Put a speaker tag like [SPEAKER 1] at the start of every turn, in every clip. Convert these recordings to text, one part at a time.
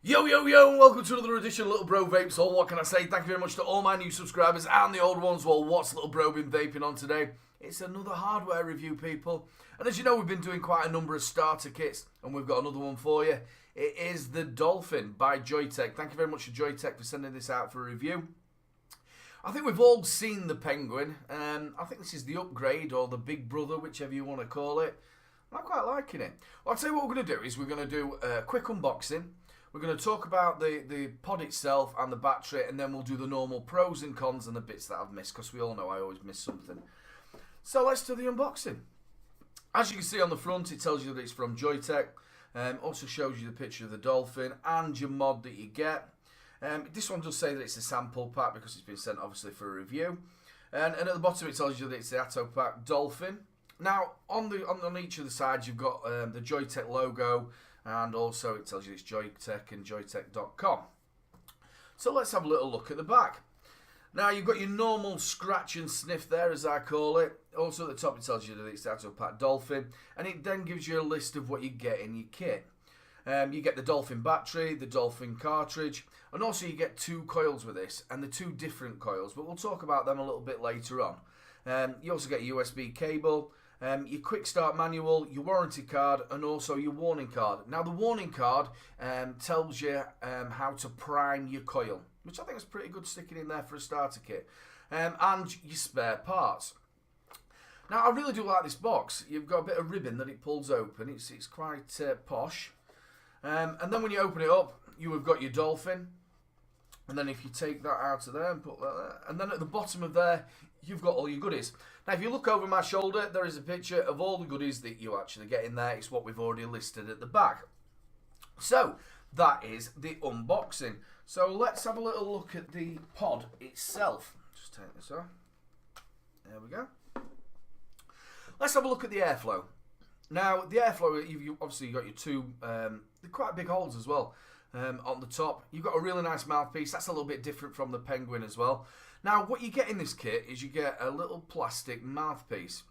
[SPEAKER 1] Yo, yo, yo, and welcome to another edition of Little Bro Vapes. Or what can I say? Thank you very much to all my new subscribers and the old ones. Well, what's Little Bro been vaping on today? It's another hardware review, people. And as you know, we've been doing quite a number of starter kits, and we've got another one for you. It is the Dolphin by Joyetech. Thank you very much to Joyetech for sending this out for a review. I think we've all seen the Penguin. I think this is the upgrade, or the big brother, whichever you want to call it. I'm quite liking it. Well, I'll tell you what we're going to do is we're going to do a quick unboxing. We're going to talk about the pod itself and the battery, and then we'll do the normal pros and cons and the bits that I've missed, because we all know I always miss something. So let's do the unboxing. As you can see on the front, it tells you that it's from Joyetech. Also shows you the picture of the Dolphin and your mod that you get. This one does say that it's a sample pack because it's been sent obviously for a review. And at the bottom it tells you that it's the atopack Dolphin. Now on each of the sides you've got the Joyetech logo, and also it tells you it's Joyetech and joyetech.com. So let's have a little look at the back. Now you've got your normal scratch and sniff there, as I call it. Also at the top it tells you that it's the atopack Dolphin, and it then gives you a list of what you get in your kit. You get the Dolphin battery, the Dolphin cartridge, and also you get two coils with this, and the two different coils, but we'll talk about them a little bit later on. You also get a USB cable, your quick start manual, your warranty card, and also your warning card. Now the warning card tells you how to prime your coil, which I think is pretty good sticking in there for a starter kit, and your spare parts. Now I really do like this box. You've got a bit of ribbon that it pulls open. It's quite posh. And then when you open it up, you have got your Dolphin. And then if you take that out of there and put that there, and then at the bottom of there, you've got all your goodies. Now if you look over my shoulder, there is a picture of all the goodies that you actually get in there. It's what we've already listed at the back. So that is the unboxing. So let's have a little look at the pod itself. Just take this off. There we go. Let's have a look at the airflow. Now the airflow, you've obviously got your two, they're quite big holes as well. On the top, you've got a really nice mouthpiece. That's a little bit different from the Penguin as well. Now what you get in this kit is you get a little plastic mouthpiece.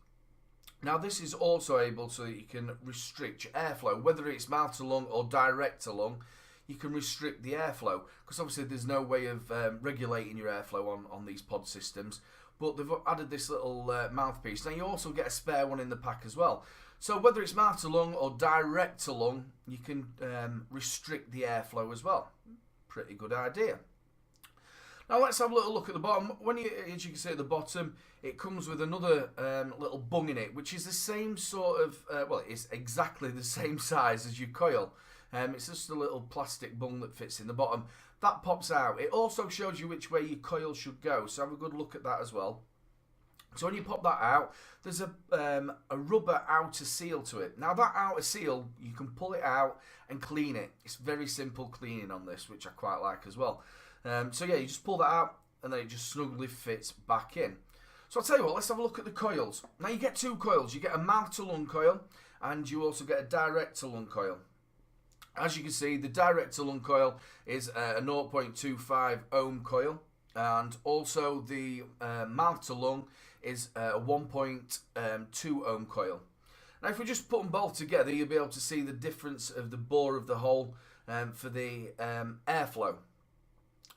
[SPEAKER 1] Now this is also able so that you can restrict your airflow, whether it's mouth to lung or direct to lung. You can restrict the airflow, because obviously there's no way of regulating your airflow on these pod systems, but they've added this little mouthpiece. Now you also get a spare one in the pack as well. So whether it's mouth to lung or direct to lung, you can restrict the airflow as well. Pretty good idea. Now let's have a little look at the bottom. As you can see at the bottom, it comes with another little bung in it, which is the same sort of, well, it's exactly the same size as your coil. It's just a little plastic bung that fits in the bottom. That pops out. It also shows you which way your coil should go, so have a good look at that as well. So when you pop that out, there's a rubber outer seal to it. Now that outer seal, you can pull it out and clean it. It's very simple cleaning on this, which I quite like as well. So yeah, you just pull that out and then it just snugly fits back in. So I'll tell you what, let's have a look at the coils. Now you get two coils. You get a mouth to lung coil, and you also get a direct to lung coil. As you can see, the direct to lung coil is a 0.25 ohm coil, and also the mouth to lung is a 1.2 ohm coil. Now if we just put them both together, you'll be able to see the difference of the bore of the hole for the airflow.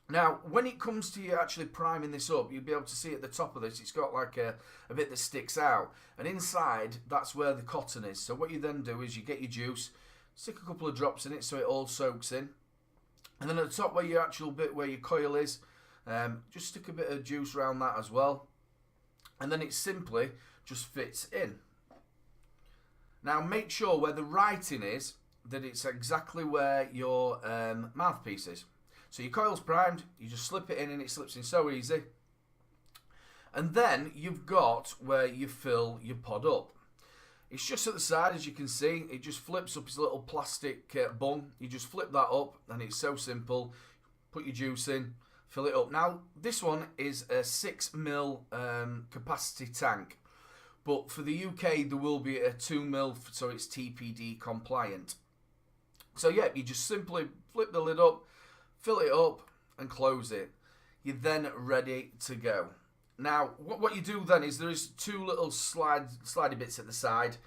[SPEAKER 1] Now when it comes to you actually priming this up, you'll be able to see at the top of this, it's got like a bit that sticks out, and inside that's where the cotton is. So what you then do is you get your juice, stick a couple of drops in it so it all soaks in, and then at the top where your actual bit where your coil is, just stick a bit of juice around that as well, and then it simply just fits in. Now make sure where the writing is that it's exactly where your mouthpiece is. So your coil's primed, you just slip it in and it slips in so easy. And then you've got where you fill your pod up. It's just at the side, as you can see, it just flips up. It's a little plastic bung. You just flip that up and it's so simple. Put your juice in, fill it up. Now this one is a 6mm capacity tank, but for the UK there will be a 2mm, so it's TPD compliant. So yeah, you just simply flip the lid up, fill it up and close it. You're then ready to go. Now what you do then is there is two little slidey bits at the side,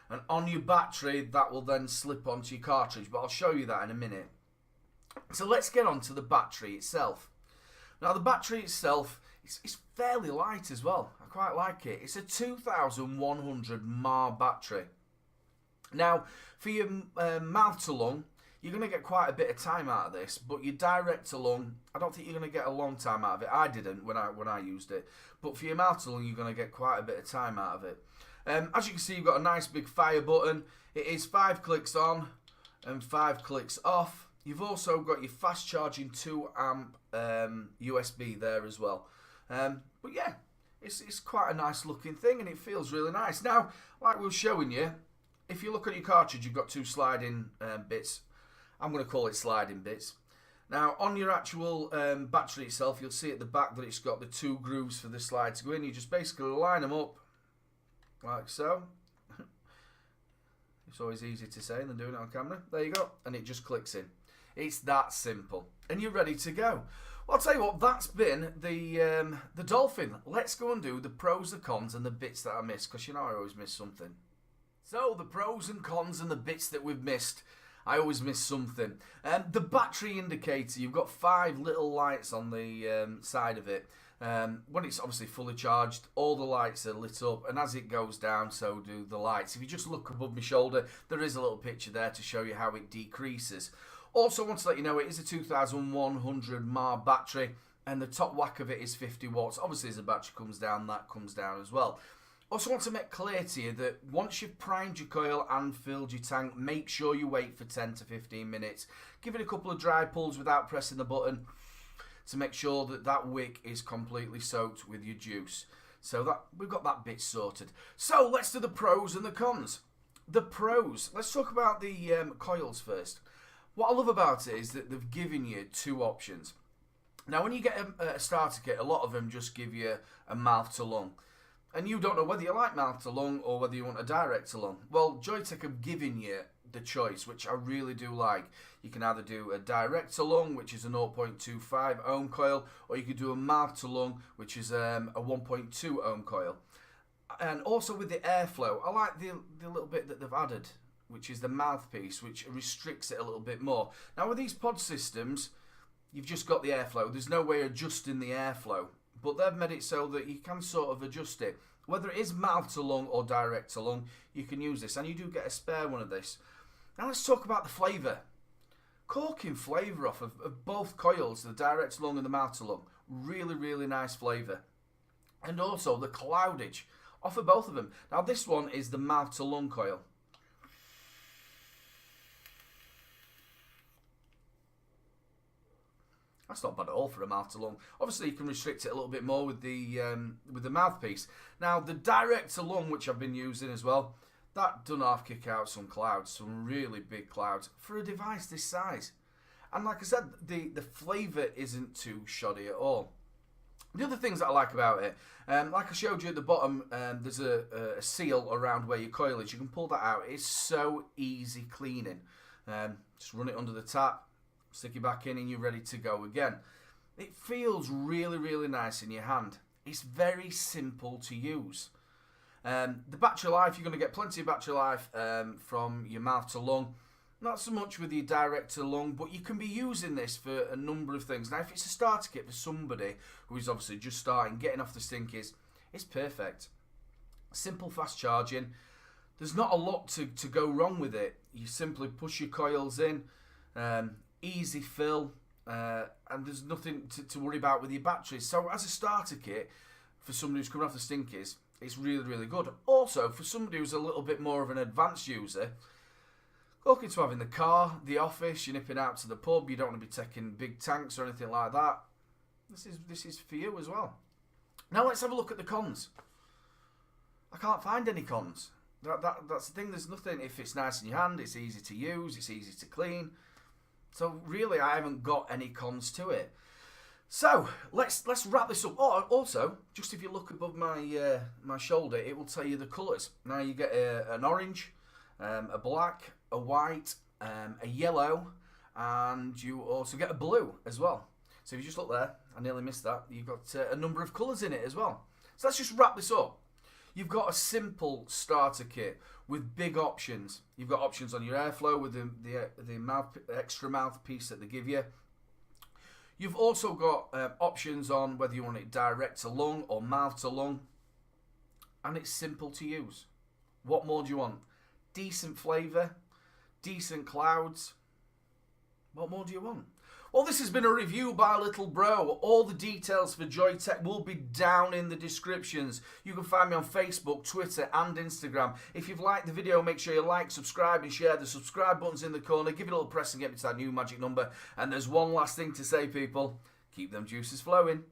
[SPEAKER 1] and on your battery that will then slip onto your cartridge, but I'll show you that in a minute. So let's get on to the battery itself. Now the battery itself, it's fairly light as well. I quite like it. It's a 2100 mAh battery. Now for your mouth to lung, you're going to get quite a bit of time out of this, but your direct to lung, I don't think you're going to get a long time out of it. I didn't when I used it, but for your mouth to lung, you're going to get quite a bit of time out of it. As you can see, you've got a nice big fire button. It is 5 clicks on and 5 clicks off. You've also got your fast charging 2 amp USB there as well. But yeah, it's quite a nice looking thing and it feels really nice. Now, like we were showing you, if you look at your cartridge, you've got 2 sliding bits. I'm going to call it sliding bits. Now, on your actual battery itself, you'll see at the back that it's got the 2 grooves for the slide to go in. You just basically line them up like so. It's always easier to say than doing it on camera. There you go. And it just clicks in. It's that simple. And you're ready to go. Well, I'll tell you what, that's been the Dolphin. Let's go and do the pros, the cons, and the bits that I missed, because you know I always miss something. So, the pros and cons and the bits that we've missed. I always miss something. The battery indicator, you've got 5 little lights on the side of it. When it's obviously fully charged, all the lights are lit up, and as it goes down, so do the lights. If you just look above my shoulder, there is a little picture there to show you how it decreases. Also, I want to let you know it is a 2100 mAh battery, and the top whack of it is 50 watts. Obviously, as the battery comes down, that comes down as well. Also want to make clear to you that once you've primed your coil and filled your tank, make sure you wait for 10 to 15 minutes. Give it a couple of dry pulls without pressing the button to make sure that that wick is completely soaked with your juice. So that we've got that bit sorted. So let's do the pros and the cons. The pros. Let's talk about the coils first. What I love about it is that they've given you 2 options. Now when you get a starter kit, a lot of them just give you a mouth to lung. And you don't know whether you like mouth to lung or whether you want a direct to lung. Well, Joyetech have given you the choice, which I really do like. You can either do a direct to lung, which is a 0.25 ohm coil, or you could do a mouth to lung, which is a 1.2 ohm coil. And also with the airflow, I like the little bit that they've added, which is the mouthpiece, which restricts it a little bit more. Now with these pod systems, you've just got the airflow. There's no way of adjusting the airflow. But they've made it so that you can sort of adjust it. Whether it is mouth to lung or direct to lung, you can use this. And you do get a spare one of this. Now let's talk about the flavour. Corking flavour off of both coils, the direct to lung and the mouth to lung. Really, really nice flavour. And also the cloudage off of both of them. Now this one is the mouth to lung coil. That's not bad at all for a mouth to lung. Obviously, you can restrict it a little bit more with the mouthpiece. Now, the direct to lung, which I've been using as well, that done half kick out some clouds, some really big clouds for a device this size. And like I said, the flavour isn't too shoddy at all. The other things that I like about it, like I showed you at the bottom, there's a seal around where your coil is. You can pull that out. It's so easy cleaning. Just run it under the tap. Stick it back in and you're ready to go again. It feels really, really nice in your hand. It's very simple to use. The battery life, you're going to get plenty of battery life from your mouth to lung. Not so much with your direct to lung, but you can be using this for a number of things. Now, if it's a starter kit for somebody who is obviously just starting, getting off the stinkies, it's perfect. Simple, fast charging. There's not a lot to go wrong with it. You simply push your coils in. Easy fill, and there's nothing to worry about with your batteries. So as a starter kit, for somebody who's coming off the stinkies, it's really, really good. Also, for somebody who's a little bit more of an advanced user, looking to have in the car, the office, you're nipping out to the pub, you don't want to be taking big tanks or anything like that, this is for you as well. Now let's have a look at the cons. I can't find any cons. That's the thing, there's nothing. If it's nice in your hand, it's easy to use, it's easy to clean. So really, I haven't got any cons to it. So let's wrap this up. Oh, also, just if you look above my my shoulder, it will tell you the colours. Now you get an orange, a black, a white, a yellow, and you also get a blue as well. So if you just look there, I nearly missed that. You've got a number of colours in it as well. So let's just wrap this up. You've got a simple starter kit with big options. You've got options on your airflow with the extra mouthpiece that they give you. You've also got options on whether you want it direct to lung or mouth to lung. And it's simple to use. What more do you want? Decent flavour, decent clouds. What more do you want? Well, this has been a review by Little Bro. All the details for Joyetech will be down in the descriptions. You can find me on Facebook, Twitter and Instagram. If you've liked the video, make sure you like, subscribe and share. The subscribe button's in the corner. Give it a little press and get me to that new magic number. And there's one last thing to say, people. Keep them juices flowing.